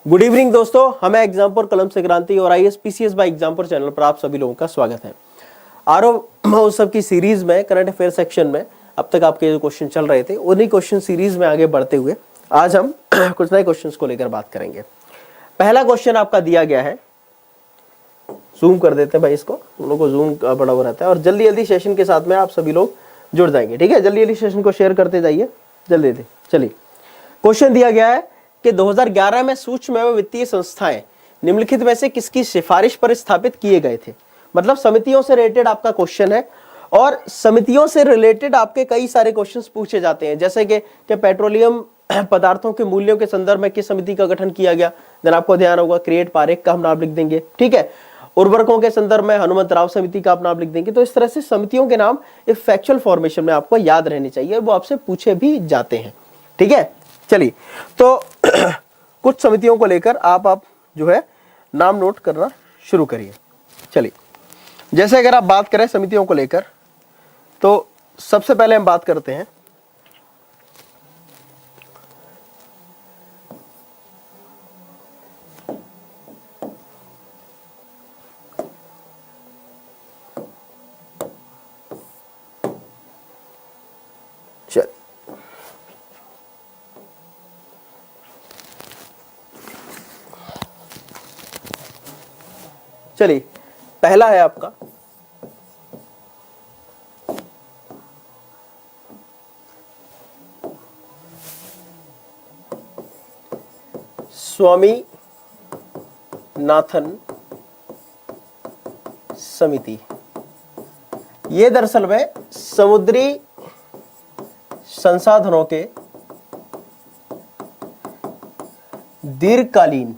Good evening दोस्तों, हमें exam पर कलम से क्रांति और आईएएस पीसीएस बाय एग्जाम पर चैनल पर आप सभी लोगों का स्वागत है। आरओ महोत्सव की सीरीज में करंट अफेयर सेक्शन में अब तक आपके जो क्वेश्चन चल रहे थे उन्हीं क्वेश्चन सीरीज में आगे बढ़ते हुए आज हम कुछ नए क्वेश्चंस को लेकर बात करेंगे। पहला क्वेश्चन आपका दिया गया है, जूम कर देते हैं भाई इसको, तुम लोग को जूम बड़ा हो रहता है और जल्दी जल्दी सेशन के साथ में आप सभी लोग जुड़ जाएंगे। ठीक है, जल्दी जल्दी सेशन को शेयर करते जाइए, जल्दी जल्दी। चलिए, क्वेश्चन दिया गया है कि 2011 में सूक्ष्म एवं वित्तीय संस्थाएं निम्नलिखित में से किसकी सिफारिश पर स्थापित किए गए थे। मतलब समितियों से रिलेटेड आपका क्वेश्चन है और समितियों से रिलेटेड आपके कई सारे क्वेश्चंस पूछे जाते हैं, जैसे कि पेट्रोलियम पदार्थों के मूल्यों के संदर्भ में किस समिति का गठन किया गया। देन आपको ध्यान होगा क्रिएट पारेख का हम नाम लिख देंगे। ठीक है, उर्वरकों के संदर्भ में हनुमंत राव समिति का आप नाम लिख देंगे। तो इस तरह से समितियों के नाम एक फैक्चुअल फॉर्मेशन में आपको याद रहने चाहिए, वो आपसे पूछे भी जाते हैं। ठीक है, चलिए तो कुछ समितियों को लेकर आप जो है नाम नोट करना शुरू करिए। चलिए, जैसे अगर आप बात करें समितियों को लेकर तो सबसे पहले हम बात करते हैं चलिए पहला है आपका स्वामीनाथन समिति। ये दरअसल में समुद्री संसाधनों के दीर्घकालीन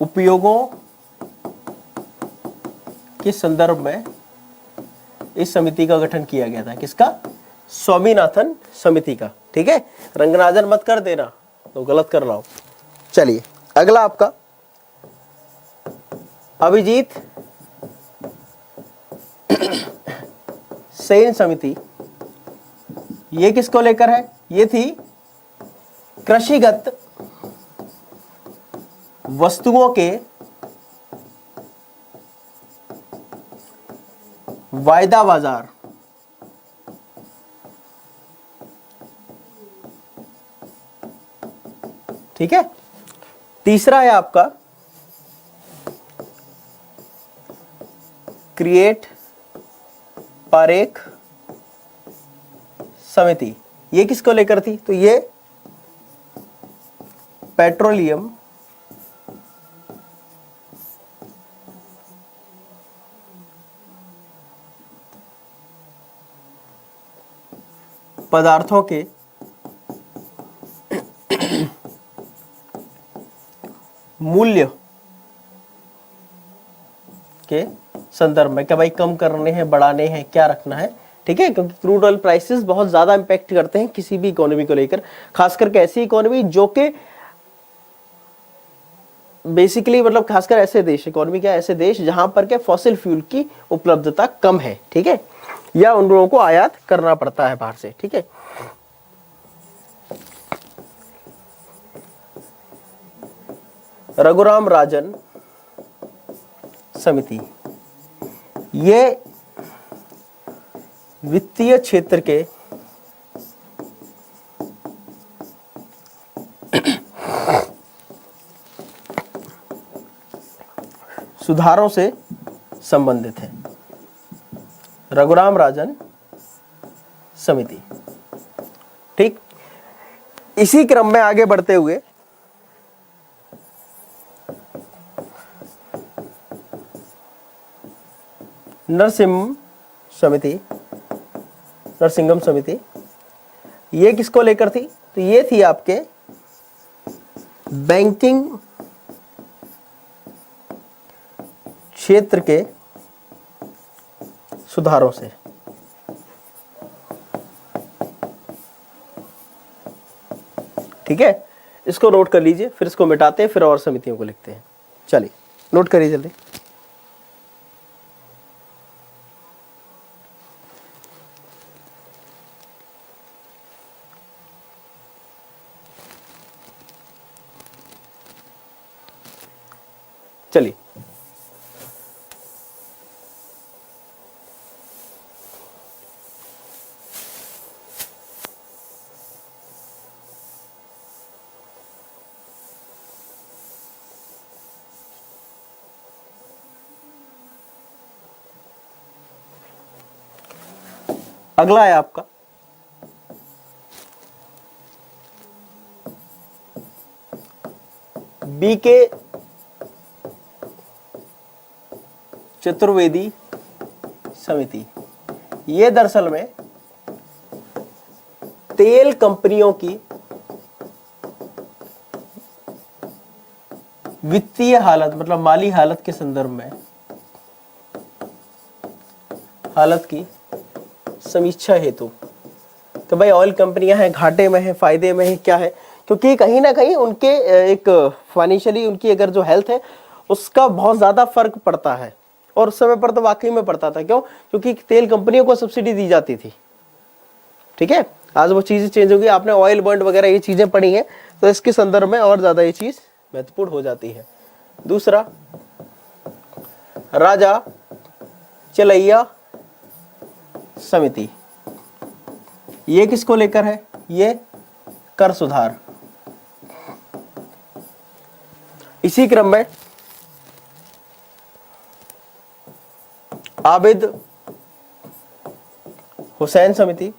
उपयोगों के संदर्भ में इस समिति का गठन किया गया था। किसका? स्वामीनाथन समिति का। ठीक है, रंगनाजन मत कर देना तो गलत कर रहा हूं। चलिए अगला आपका अभिजीत सेन समिति। ये किसको लेकर है? ये थी कृषिगत वस्तुओं के वायदा बाजार। ठीक है, तीसरा है आपका क्रिएट पारेख समिति। ये किसको लेकर थी? तो ये पेट्रोलियम पदार्थों के मूल्य के संदर्भ में, क्या भाई कम करने हैं, बढ़ाने हैं, क्या रखना है। ठीक है, क्योंकि क्रूड ऑयल प्राइसेस बहुत ज्यादा इंपैक्ट करते हैं किसी भी इकोनॉमी को लेकर, खास करके ऐसी इकोनॉमी जो कि बेसिकली मतलब खासकर ऐसे देश, इकोनॉमी क्या ऐसे देश जहां पर के फॉसिल फ्यूल की उपलब्धता कम है। ठीक है, या उन लोगों को आयात करना पड़ता है बाहर से। ठीक है, रघुराम राजन समिति। ये वित्तीय क्षेत्र के सुधारों से संबंधित है। रघुराम राजन समिति। ठीक, इसी क्रम में आगे बढ़ते हुए नरसिंहम समिति। ये किसको लेकर थी? तो ये थी आपके बैंकिंग क्षेत्र के सुधारों से। ठीक है, इसको नोट कर लीजिए, फिर इसको मिटाते हैं, फिर और समितियों को लिखते हैं। चलिए नोट करिए जल्दी। चलिए, अगला है आपका बी के चतुर्वेदी समिति। ये दरअसल में तेल कंपनियों की वित्तीय हालत, मतलब माली हालत के संदर्भ में हालत की समीक्षा हेतु, तो भाई ऑयल कंपनियां हैं, घाटे में है, फायदे में है, क्या है, क्योंकि कहीं ना कहीं उनके एक फाइनेंशियली उनकी अगर जो हेल्थ है उसका बहुत ज्यादा फर्क पड़ता है। और उस समय पर तो वाकई में पड़ता था, क्यों? क्योंकि तेल कंपनियों को सब्सिडी दी जाती थी। ठीक है, आज वो चीजें चेंज हो गई, आपने ऑयल बॉन्ड वगैरह ये चीजें पढ़ी हैं, तो इसके संदर्भ में और ज्यादा ये चीज महत्वपूर्ण हो जाती है। दूसरा, राजा चलैया समिति, ये किसको लेकर है? ये कर सुधार। इसी क्रम में आबिद हुसैन समिति,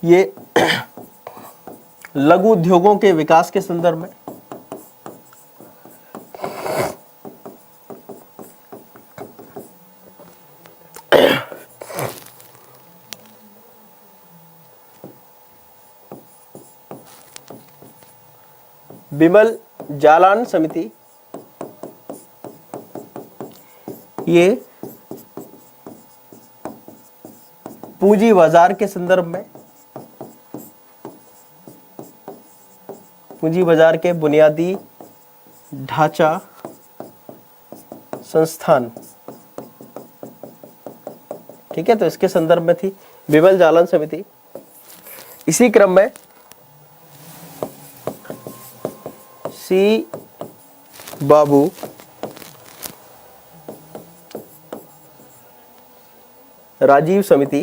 ये लघु उद्योगों के विकास के संदर्भ में। बिमल जालान समिति, ये पूंजी बाजार के संदर्भ में, पूंजी बाजार के बुनियादी ढांचा संस्थान। ठीक है, तो इसके संदर्भ में थी बिमल जालान समिति। इसी क्रम में सी बाबू राजीव समिति,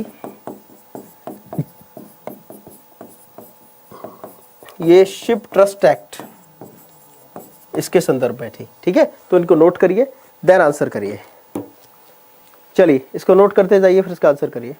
ये शिप ट्रस्ट एक्ट, इसके संदर्भ में थी। ठीक है, तो इनको नोट करिए, देन आंसर करिए। चलिए, इसको नोट करते जाइए, फिर इसका आंसर करिए।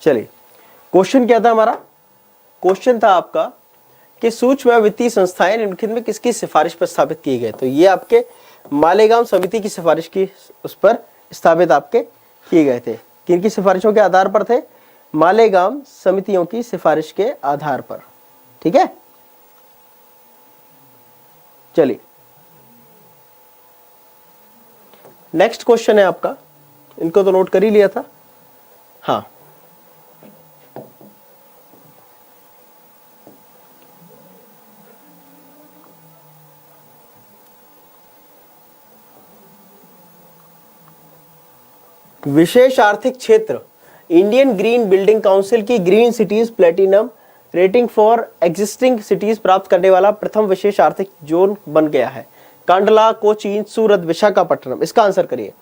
चलिए, क्वेश्चन क्या था हमारा? क्वेश्चन था आपका कि सूक्ष्म वित्तीय संस्थाएं निम्नलिखित में किसकी सिफारिश पर स्थापित किए गए? तो ये आपके मालेगांव समिति की सिफारिश की उस पर स्थापित आपके किए गए थे। किनकी सिफारिशों के आधार पर थे? मालेगांव समितियों की सिफारिश के आधार पर। ठीक है, चलिए नेक्स्ट क्वेश्चन है आपका, इनको तो नोट कर ही लिया था। हाँ, विशेष आर्थिक क्षेत्र इंडियन ग्रीन बिल्डिंग काउंसिल की green cities platinum rating for existing cities प्राप्त करने वाला प्रथम विशेष आर्थिक जोन बन गया है। कांडला, कोचीन, सूरत, विशाखापट्टनम। इसका आंसर करिए।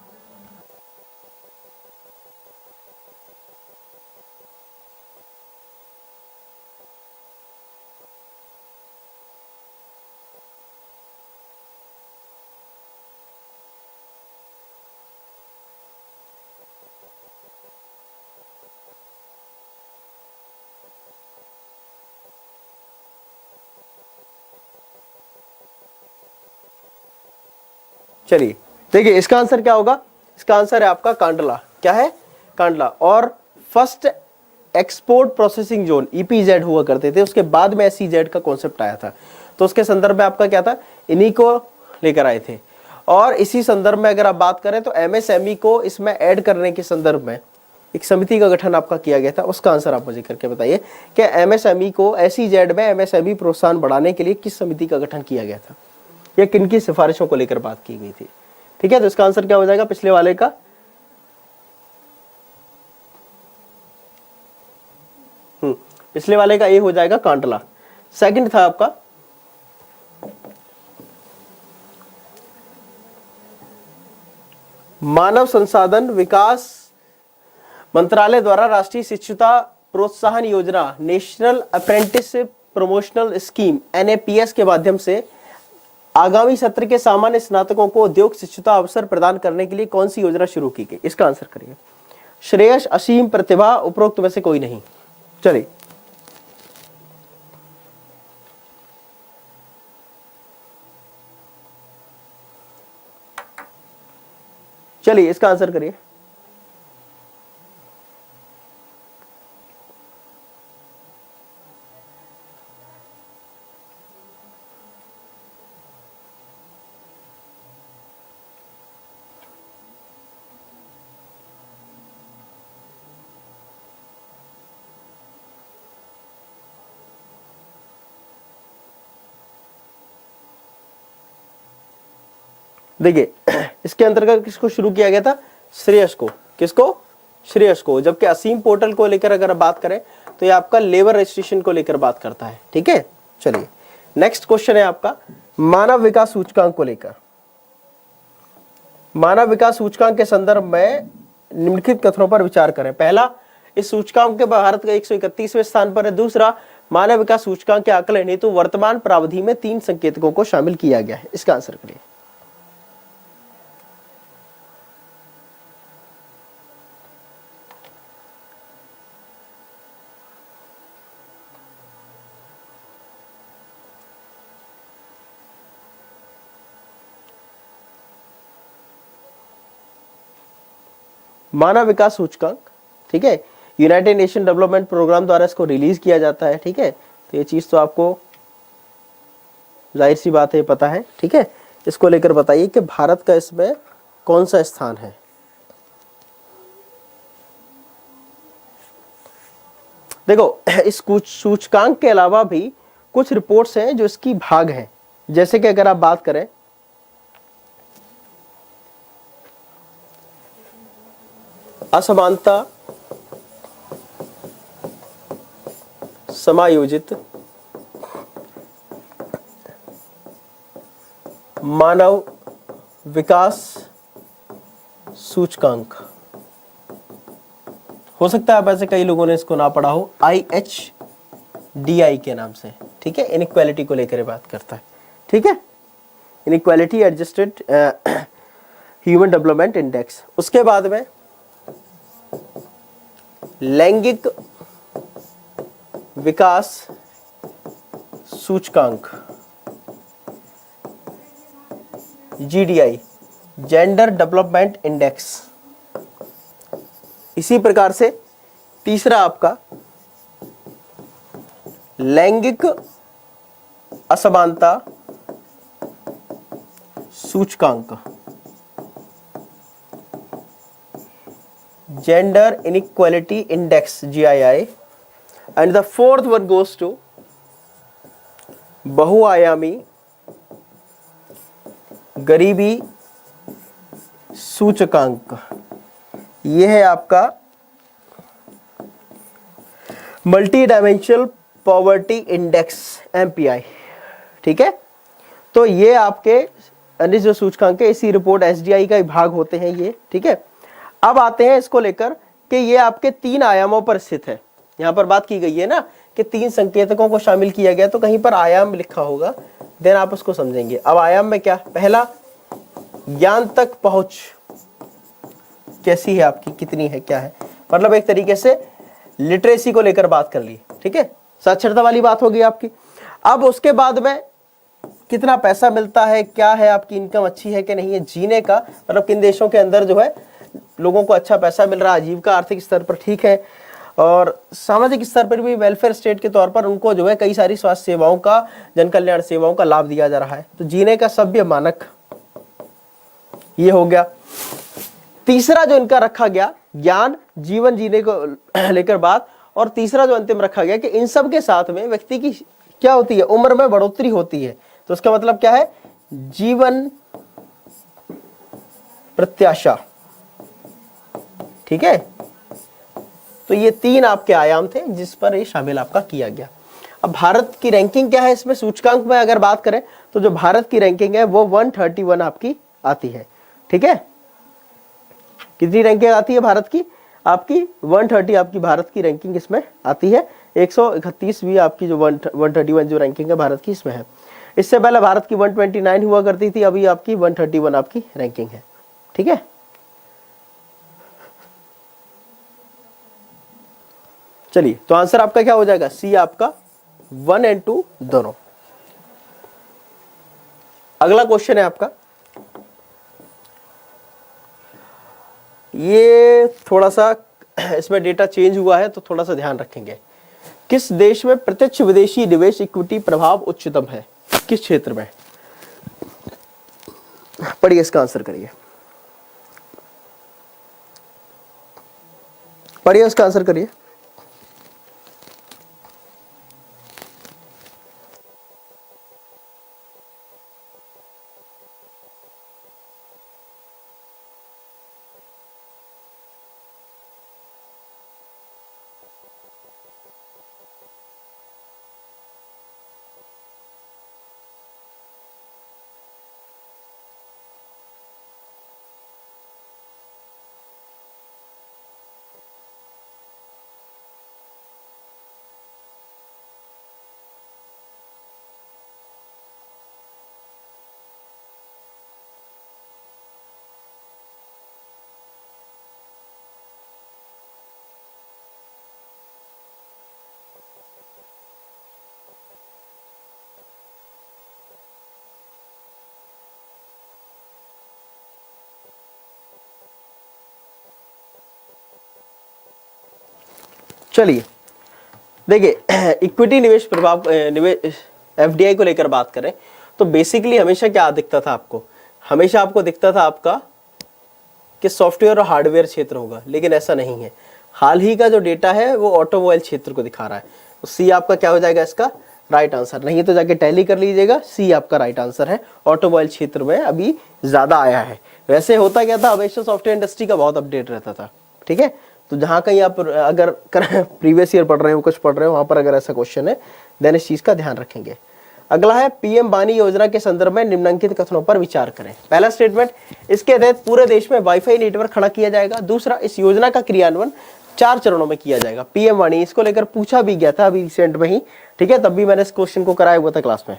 चलिए देखिए, इसका आंसर क्या होगा? इसका आंसर है आपका कांडला। क्या है, कांडला। और first export processing zone EPZ हुआ करते थे, उसके बाद में SEZ का कॉन्सेप्ट आया था। तो उसके संदर्भ में आपका क्या था, इन्हीं को लेकर आए थे। और इसी संदर्भ में अगर आप बात करें तो MSME को इसमें ऐड करने के संदर्भ में एक समिति का गठन आपका किया गया था। उसका आंसर आप मुझे करके बताइए कि MSME को SEZ में MSME प्रोत्साहन बढ़ाने के लिए किस समिति का गठन किया गया था, या किन की सिफारिशों को लेकर बात की गई थी। ठीक है, तो इसका आंसर क्या हो जाएगा पिछले वाले का, पिछले वाले का ए हो जाएगा, कांडला। सेकंड था आपका मानव संसाधन विकास मंत्रालय द्वारा राष्ट्रीय शिक्षुता प्रोत्साहन योजना national apprenticeship promotional scheme NAPS के माध्यम से आगामी सत्र के सामान्य स्नातकों को उद्योग शिक्षुता अवसर प्रदान करने के लिए कौन सी योजना शुरू की गई। इसका आंसर करिए। श्रेयस, असीम, प्रतिभा, उपरोक्त में से कोई नहीं। चलिए चलिए इसका आंसर करिए। देखिए इसके अंतर्गत किसको शुरू किया गया था, श्रेयस को। किसको, श्रेयस को। जबकि असीम पोर्टल को लेकर अगर बात करें तो ये आपका लेबर रजिस्ट्रेशन को लेकर बात करता है। ठीक है, चलिए नेक्स्ट क्वेश्चन है आपका मानव विकास सूचकांक को लेकर। मानव विकास सूचकांक के संदर्भ में निम्नलिखित कथनों पर विचार करें। पहला, इस सूचकांक के भारत का 131वें स्थान पर है। दूसरा, मानव विकास सूचकांक के आकलन हेतु वर्तमान प्रावधि में 3 संकेतकों को शामिल किया गया है। इसका आंसर करिए। मानव विकास सूचकांक, ठीक है, यूनाइटेड नेशन डेवलपमेंट प्रोग्राम द्वारा इसको रिलीज किया जाता है। ठीक है, तो ये चीज तो आपको जाहिर सी बात है पता है। ठीक है, इसको लेकर बताइए कि भारत का इसमें कौन सा स्थान है। देखो इस सूचकांक के अलावा भी कुछ रिपोर्ट्स हैं जो इसकी भाग हैं। जैसे कि अगर आप बात करें असमानता समायोजित मानव विकास सूचकांक, हो सकता है आप ऐसे कई लोगों ने इसको ना पढ़ा हो, IHDI के नाम से। ठीक है, इनइक्वालिटी को लेकर बात करता है। ठीक है, inequality adjusted human development index. उसके बाद में लैंगिक विकास सूचकांक GDI, जेंडर डेवलपमेंट इंडेक्स। इसी प्रकार से तीसरा आपका लैंगिक असमानता सूचकांक, gender inequality index GII, and the fourth one goes to बहुआयामी गरीबी सूचकांक। यह है आपका multi dimensional poverty index MPI। ठीक है, तो ये आपके अन्य जो सूचकांक है इसी रिपोर्ट SDI का ही भाग होते हैं ये। ठीक है, अब आते हैं इसको लेकर कि ये आपके 3 आयामों पर स्थित है। यहां पर बात की गई है ना कि 3 संकेतकों को शामिल किया गया, तो कहीं पर आयाम लिखा होगा, देन आप उसको समझेंगे। अब आयाम में क्या, पहला ज्ञान तक पहुंच कैसी है आपकी, कितनी है, क्या है, मतलब एक तरीके से लिटरेसी को लेकर बात कर ली। ठीक है, साक्षरता वाली बात होगी आपकी। अब उसके बाद में कितना पैसा मिलता है, क्या है आपकी इनकम अच्छी है कि नहीं है, जीने का मतलब किन देशों के अंदर जो है लोगों को अच्छा पैसा मिल रहा है, आजीविका आर्थिक स्तर पर ठीक है, और सामाजिक स्तर पर भी वेलफेयर स्टेट के तौर पर उनको जो है कई सारी स्वास्थ्य सेवाओं का, जन कल्याण सेवाओं का लाभ दिया जा रहा है। तो जीने का सभ्य मानक ये हो गया। तीसरा जो इनका रखा गया, ज्ञान जीवन जीने को लेकर बात, और तीसरा जो अंतिम रखा गया कि इन सब के साथ में व्यक्ति की क्या होती है, उम्र में बढ़ोतरी होती है। तो उसका मतलब क्या है, जीवन प्रत्याशा। ठीक है, तो ये 3 आपके आयाम थे जिस पर ये शामिल आपका किया गया। अब भारत की रैंकिंग क्या है इसमें, सूचकांक में अगर बात करें तो जो भारत की रैंकिंग है वो 131 आपकी आती है। ठीक है, कितनी रैंकिंग आती है भारत की, आपकी 130 आपकी भारत की रैंकिंग इसमें आती है। 131वीं आपकी जो 131 जो रैंकिंग है भारत की इसमें है। इससे पहले भारत की 129 हुआ करती थी, अभी आपकी 131 आपकी रैंकिंग है। ठीक है, चलिए तो आंसर आपका क्या हो जाएगा, सी आपका 1 और 2 दोनों। अगला क्वेश्चन है आपका, ये थोड़ा सा इसमें डेटा चेंज हुआ है तो थोड़ा सा ध्यान रखेंगे। किस देश में प्रत्यक्ष विदेशी निवेश इक्विटी प्रभाव उच्चतम है, किस क्षेत्र में, पढ़िए इसका आंसर करिए, पढ़िए उसका आंसर करिए। चलिए देखिए, इक्विटी निवेश प्रभाव, निवेश एफडीआई को लेकर बात करें तो बेसिकली हमेशा क्या दिखता था आपको, हमेशा आपको दिखता था आपका कि सॉफ्टवेयर और हार्डवेयर क्षेत्र होगा, लेकिन ऐसा नहीं है। हाल ही का जो डेटा है वो ऑटोमोबाइल क्षेत्र को दिखा रहा है। तो सी आपका क्या हो जाएगा इसका राइट आंसर, नहीं तो जाके टैली कर लीजिएगा, सी आपका राइट आंसर है। ऑटोमोबाइल क्षेत्र में अभी ज्यादा आया है। वैसे होता क्या था, हमेशा सॉफ्टवेयर इंडस्ट्री का बहुत अपडेट रहता था। ठीक है, तो जहां कहीं आप अगर प्रीवियस ईयर पढ़ रहे हो, कुछ पढ़ रहे हो, वहां पर अगर ऐसा क्वेश्चन है देन इस चीज का ध्यान रखेंगे। अगला है पीएम वाणी योजना के संदर्भ में निम्नलिखित कथनों पर विचार करें। पहला स्टेटमेंट, इसके तहत पूरे देश में वाईफाई नेटवर्क खड़ा किया जाएगा। दूसरा, इस योजना का क्रियान्वयन 4 चरणों में किया जाएगा। पीएम वाणी इसको लेकर पूछा भी गया था अभी रिसेंट में ही। ठीक है, तब भी मैंने इस क्वेश्चन को कराया हुआ था क्लास में।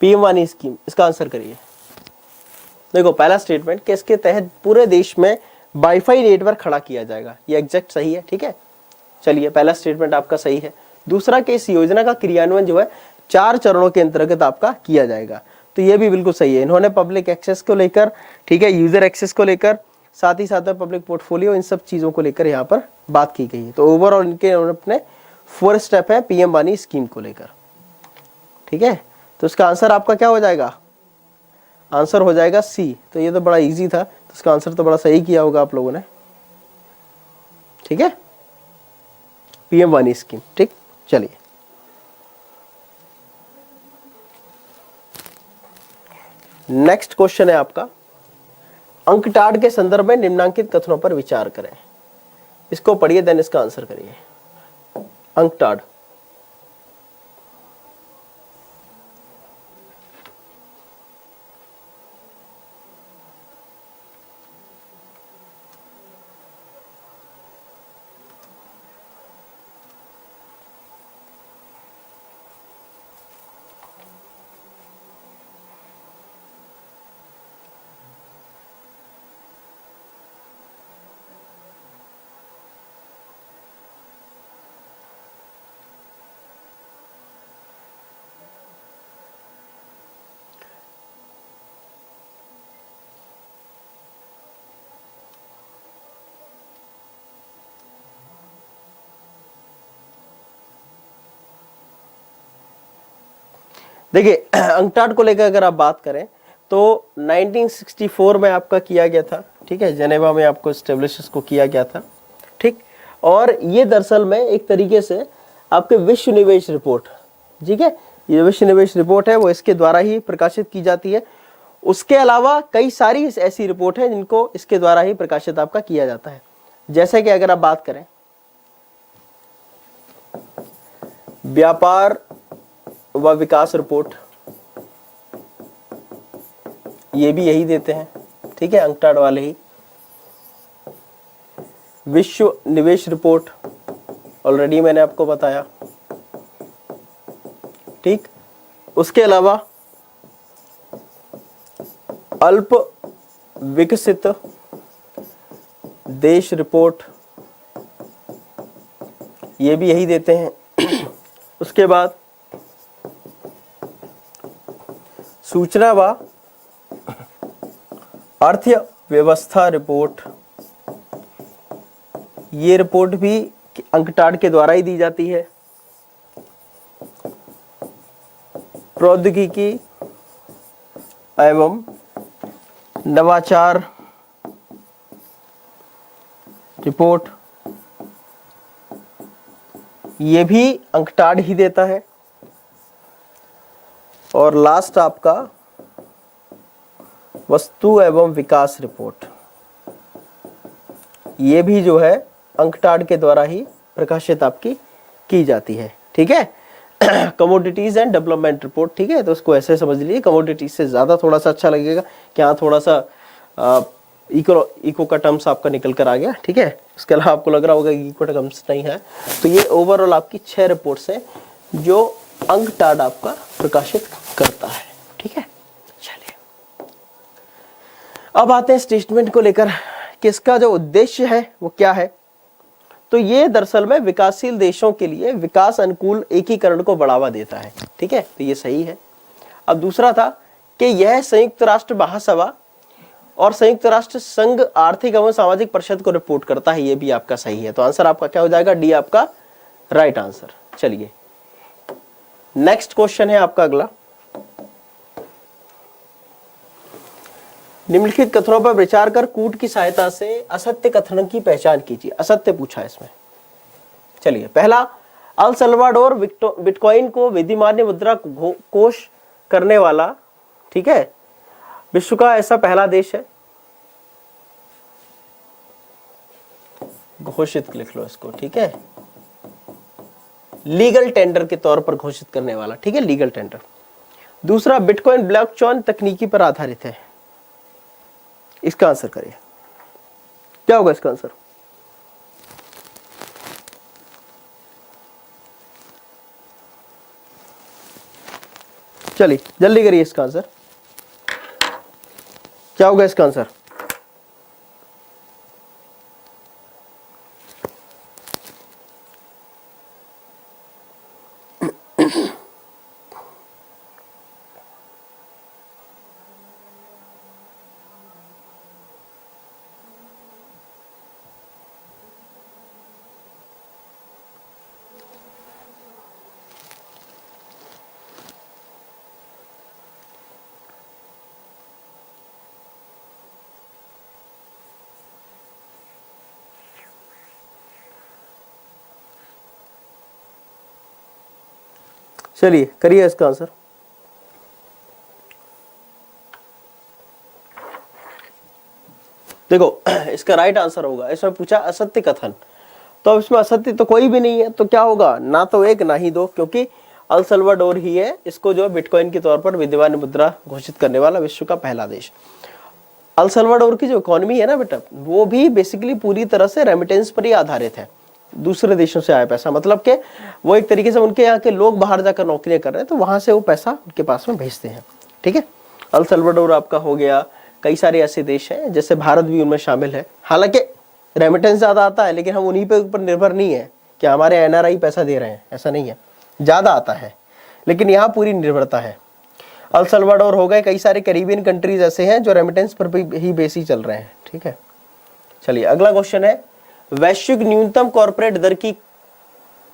पीएम वाणी स्कीम, इसका आंसर करिए। देखो पहला स्टेटमेंट कि इसके तहत पूरे देश में वाईफाई नेटवर्क खड़ा किया जाएगा, ये एग्जैक्ट सही है। ठीक है, चलिए पहला स्टेटमेंट आपका सही है। दूसरा कि इस योजना का क्रियान्वयन जो है 4 चरणों के अंतर्गत आपका किया जाएगा, तो ये भी बिल्कुल सही है। इन्होंने पब्लिक एक्सेस को लेकर, ठीक है, यूजर एक्सेस को लेकर, साथ ही साथ में पब्लिक पोर्टफोलियो, इन सब चीजों को लेकर यहाँ पर बात की गई है। तो ओवरऑल इनके अपने 4 स्टेप है पीएम वाणी स्कीम को लेकर। ठीक है, तो इसका आंसर आपका क्या हो जाएगा, आंसर हो जाएगा सी। तो ये तो बड़ा इजी था, तो इसका आंसर तो बड़ा सही किया होगा आप लोगों ने। ठीक है, पीएम वाणी स्कीम। ठीक, चलिए नेक्स्ट क्वेश्चन है आपका, अंकटाड के संदर्भ में निम्नांकित कथनों पर विचार करें। इसको पढ़िए देन इसका आंसर करिए। अंकटाड, देखिए अंकटाड को लेकर अगर आप बात करें तो 1964 में आपका किया गया था, ठीक है, जेनेवा में आपको एस्टेब्लिश इसको किया गया था, ठीक। और ये दरअसल में एक तरीके से आपके विश्व निवेश रिपोर्ट, ठीक है, ये विश्व निवेश रिपोर्ट है वो इसके द्वारा ही प्रकाशित की जाती है। उसके अलावा कई सारी ऐसी रिपोर्ट है जिनको इसके द्वारा ही प्रकाशित आपका किया जाता है। जैसे कि अगर आप बात करें व्यापार व विकास रिपोर्ट, ये भी यही देते हैं, ठीक है, अंकटाड वाले ही। विश्व निवेश रिपोर्ट ऑलरेडी मैंने आपको बताया, ठीक। उसके अलावा अल्प विकसित देश रिपोर्ट, ये भी यही देते हैं। उसके बाद सूचना व अर्थव्यवस्था रिपोर्ट, ये रिपोर्ट भी अंकटाड के द्वारा ही दी जाती है। प्रौद्योगिकी एवं नवाचार रिपोर्ट, ये भी अंकटाड ही देता है। और लास्ट आपका वस्तु एवं विकास रिपोर्ट, ये भी जो है अंकटाड के द्वारा ही प्रकाशित आपकी की जाती है, ठीक है। कमोडिटीज एंड डेवलपमेंट रिपोर्ट, ठीक है, तो उसको ऐसे समझ लीजिए, कमोडिटीज से ज्यादा थोड़ा सा अच्छा लगेगा कि हाँ थोड़ा सा इको का टर्म्स आपका निकल कर आ गया, ठीक है। उसके अलावा आपको लग रहा होगा कि इको टर्म्स नहीं है। तो ये ओवरऑल आपकी 6 रिपोर्ट्स हैं जो अंकटाड आपका प्रकाशित करता है, ठीक है। चलिए अब आते हैं स्टेटमेंट को लेकर कि इसका जो उद्देश्य है वो क्या है। तो ये दरअसल में विकासशील देशों के लिए विकास अनुकूल एकीकरण को बढ़ावा देता है, ठीक है, तो ये सही है। अब दूसरा था कि यह संयुक्त राष्ट्र महासभा और संयुक्त राष्ट्र संघ आर्थिक एवं सामाजिक परिषद को रिपोर्ट करता है, ये भी आपका सही है। तो आंसर आपका क्या हो जाएगा, डी आपका राइट आंसर। चलिए नेक्स्ट क्वेश्चन है आपका अगला, निम्नलिखित कथनों पर विचार कर कूट की सहायता से असत्य कथन की पहचान कीजिए। असत्य पूछा है इसमें। चलिए पहला, अल सल्वाडोर बिटकॉइन को विधिमान्य मुद्रा कोष करने वाला, ठीक है, विश्व का ऐसा पहला देश है। घोषित लिख लो इसको, ठीक है, लीगल टेंडर के तौर पर घोषित करने वाला, ठीक है, लीगल टेंडर। दूसरा, बिटकॉइन ब्लॉकचेन तकनीकी पर आधारित है। इसका आंसर करिए, क्या होगा इसका आंसर। चलिए जल्दी करिए इसका आंसर, क्या होगा इसका आंसर। चलिए करिए इसका आंसर। देखो इसका राइट आंसर होगा, इसमें पूछा असत्य कथन, तो अब इसमें असत्य तो कोई भी नहीं है, तो क्या होगा, ना तो एक ना ही दो, क्योंकि अल सल्वाडोर ही है इसको जो बिटकॉइन के तौर पर विद्यमान मुद्रा घोषित करने वाला विश्व का पहला देश। अल सल्वाडोर की जो इकोनॉमी है ना बेटा, वो भी बेसिकली पूरी तरह से रेमिटेंस पर ही आधारित है, दूसरे देशों से आया पैसा, मतलब कि वो एक तरीके से उनके यहाँ के लोग बाहर जाकर नौकरियां कर रहे हैं तो वहां से वो पैसा उनके पास में भेजते हैं, ठीक है। अल सल्वाडोर आपका हो गया, कई सारे ऐसे देश हैं जैसे भारत भी उनमें शामिल है। हालांकि रेमिटेंस ज्यादा आता है लेकिन हम उन्हीं पे ऊपर निर्भर नहीं है कि हमारे एनआरआई पैसा दे रहे हैं, ऐसा नहीं है, ज्यादा आता है लेकिन यहाँ पूरी निर्भरता है। अल सल्वाडोर हो गए, कई सारे कैरिबियन कंट्रीज ऐसे हैं जो रेमिटेंस पर ही बेसी चल रहे हैं, ठीक है। चलिए अगला क्वेश्चन है, वैश्विक न्यूनतम कॉर्पोरेट दर की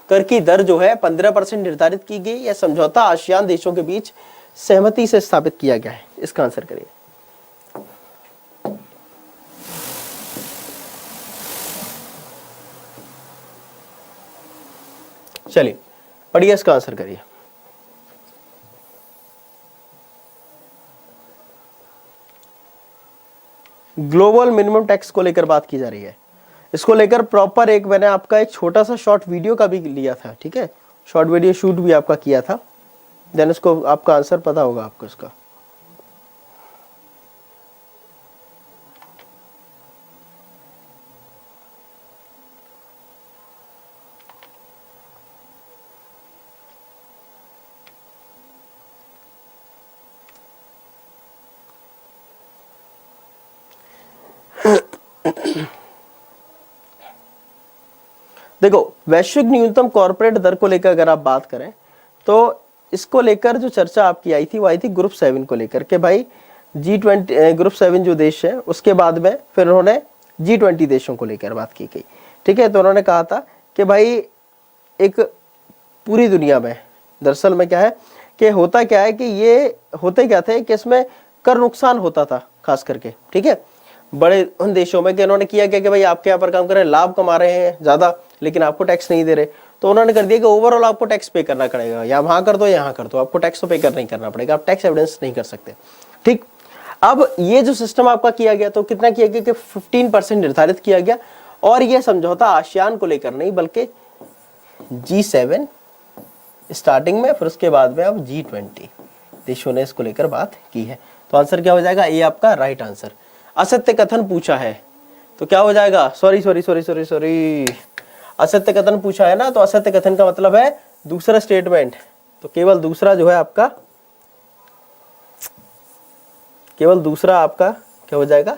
कर की दर जो है 15% निर्धारित की गई। यह समझौता आसियान देशों के बीच सहमति से स्थापित किया गया है। इसका आंसर करिए। चलिए पढ़िए, इसका आंसर करिए। ग्लोबल मिनिमम टैक्स को लेकर बात की जा रही है। इसको लेकर प्रॉपर एक मैंने आपका एक छोटा सा शॉर्ट वीडियो का भी लिया था, ठीक है, शॉर्ट वीडियो शूट भी आपका किया था। देन इसको आपका आंसर पता होगा आपको इसका। देखो, वैश्विक न्यूनतम कॉर्पोरेट दर को लेकर अगर आप बात करें तो इसको लेकर जो चर्चा आपकी आई थी वो आई थी ग्रुप 7 को लेकर के भाई G20 ग्रुप 7 जो देश है उसके बाद में फिर उन्होंने G20 देशों को लेकर बात की गई, ठीक है। तो उन्होंने कहा था कि भाई एक पूरी दुनिया में दरअसल में क्या है कि होता क्या है कि ये होते क्या थे कि इसमें कर नुकसान होता था खास करके, ठीक है, बड़े उन देशों में कि उन्होंने किया क्या कि भाई आपके यहाँ पर काम कर रहे हैं, लाभ कमा रहे हैं ज्यादा लेकिन आपको टैक्स नहीं दे रहे, तो उन्होंने कर दिया कि ओवरऑल आपको टैक्स पे करना पड़ेगा, या वहां कर दो यहाँ कर दो, आपको टैक्स तो पे करना ही करना पड़ेगा, आप टैक्स एविडेंस नहीं कर सकते, ठीक। अब ये जो सिस्टम आपका किया गया तो कितना किया गया कि 15% निर्धारित किया गया, और यह समझौता आसियान को लेकर नहीं बल्कि G7 स्टार्टिंग में, फिर उसके बाद में अब G20 देशों ने इसको लेकर बात की है। तो आंसर क्या हो जाएगा, ये आपका राइट आंसर। असत्य कथन पूछा है तो क्या हो जाएगा, सॉरी असत्य कथन पूछा है ना, तो असत्य कथन का मतलब है दूसरा स्टेटमेंट, तो केवल दूसरा जो है आपका, केवल दूसरा आपका क्या हो जाएगा,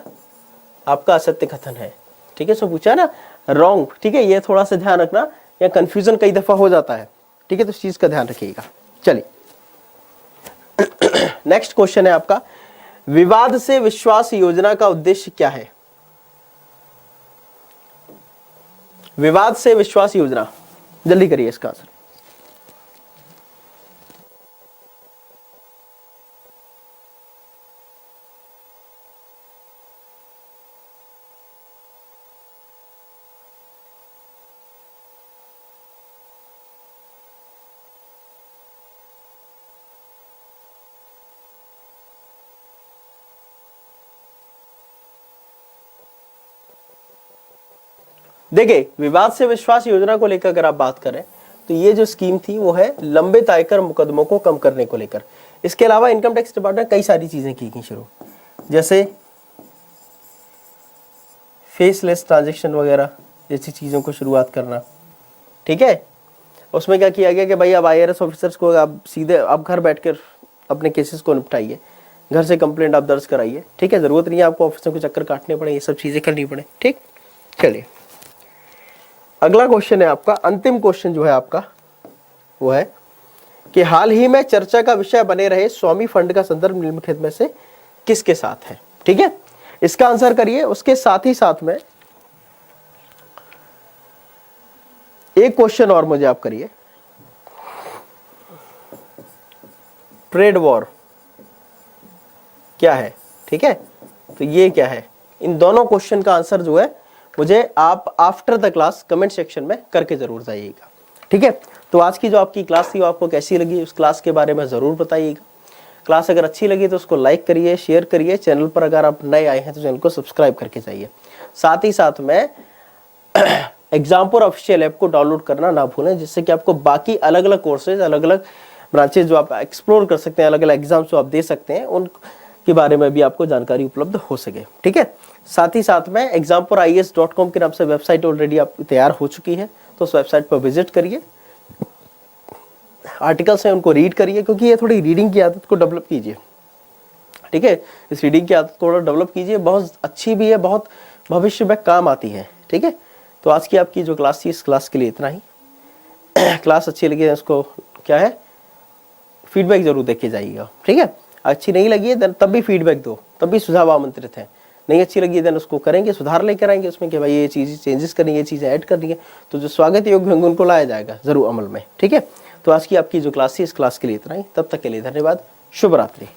आपका असत्य कथन है, ठीक है। सो पूछा है ना रॉन्ग, ठीक है, ये थोड़ा सा ध्यान रखना, या कंफ्यूजन कई दफा हो जाता है, ठीक है, तो इस चीज का ध्यान रखिएगा। चलिए नेक्स्ट क्वेश्चन है आपका, विवाद से विश्वास योजना का उद्देश्य क्या है। विवाद से विश्वास योजना, जल्दी करिए इसका आंसर। देखिए, विवाद से विश्वास योजना को लेकर अगर आप बात करें तो ये जो स्कीम थी वो है लंबित आयकर मुकदमों को कम करने को लेकर। इसके अलावा इनकम टैक्स डिपार्टमेंट कई सारी चीजें की गई शुरू, जैसे फेसलेस ट्रांजैक्शन वगैरह जैसी चीजों को शुरुआत करना, ठीक है। उसमें क्या किया गया कि भाई अब IRS ऑफिसर्स को आप सीधे आप घर बैठकर अपने केसेस को निपटाइए, घर से कंप्लेंट आप दर्ज कराइए, ठीक है, जरूरत नहीं है आपको ऑफिसों के चक्कर काटने पड़े, ये सब चीजें करनी पड़े, ठीक। चलिए अगला क्वेश्चन है आपका, अंतिम क्वेश्चन जो है आपका वो है कि हाल ही में चर्चा का विषय बने रहे स्वामी फंड का संदर्भ निम्नलिखित में से किसके साथ है, ठीक है, इसका आंसर करिए। उसके साथ ही साथ में एक क्वेश्चन और मुझे आप करिए, ट्रेड वॉर क्या है, ठीक है, तो ये क्या है, इन दोनों क्वेश्चन का आंसर जो है मुझे आप after the class comment section में करके जरूर जाइएगा, ठीक है। तो आज की जो आपकी क्लास थी वो आपको कैसी लगी उस क्लास के बारे में जरूर बताइएगा। क्लास अगर अच्छी लगी तो उसको लाइक करिए, शेयर करिए, चैनल पर अगर आप नए आए हैं तो चैनल को सब्सक्राइब करके जाइए। साथ ही साथ में एग्जामपुर ऑफिशियल ऐप को डाउनलोड करना ना भूलें, जिससे कि आपको बाकी अलग अलग कोर्सेज, अलग अलग ब्रांचेज जो आप एक्सप्लोर कर सकते हैं, अलग अलग एग्जाम्स जो आप दे सकते हैं उनके बारे में भी आपको जानकारी उपलब्ध हो सके, ठीक है। साथ ही साथ में exampuris.com के नाम से वेबसाइट ऑलरेडी आप तैयार हो चुकी है, तो उस वेबसाइट पर विजिट करिए, आर्टिकल्स हैं उनको रीड करिए, क्योंकि ये थोड़ी रीडिंग की आदत को डेवलप कीजिए, ठीक है, इस रीडिंग की आदत को डेवलप कीजिए, बहुत अच्छी भी है, बहुत भविष्य में काम आती है, ठीक है। तो आज की आपकी जो क्लास थी इस क्लास के लिए इतना ही। क्लास अच्छी लगी है उसको क्या है फीडबैक जरूर देके जाइएगा, ठीक है। अच्छी नहीं लगी है तब भी फीडबैक दो, तब भी सुझाव आमंत्रित है, नहीं अच्छी लगी देन उसको करेंगे, सुधार लेकर आएंगे उसमें कि भाई ये चीज़ चेंजेस करनी है, ये चीज़ें ऐड करनी है, तो जो स्वागत योग्य होंगे उनको लाया जाएगा जरूर अमल में। ठीक है, तो आज की आपकी जो क्लास थी इस क्लास के लिए इतना ही, तब तक के लिए धन्यवाद, शुभ रात्रि।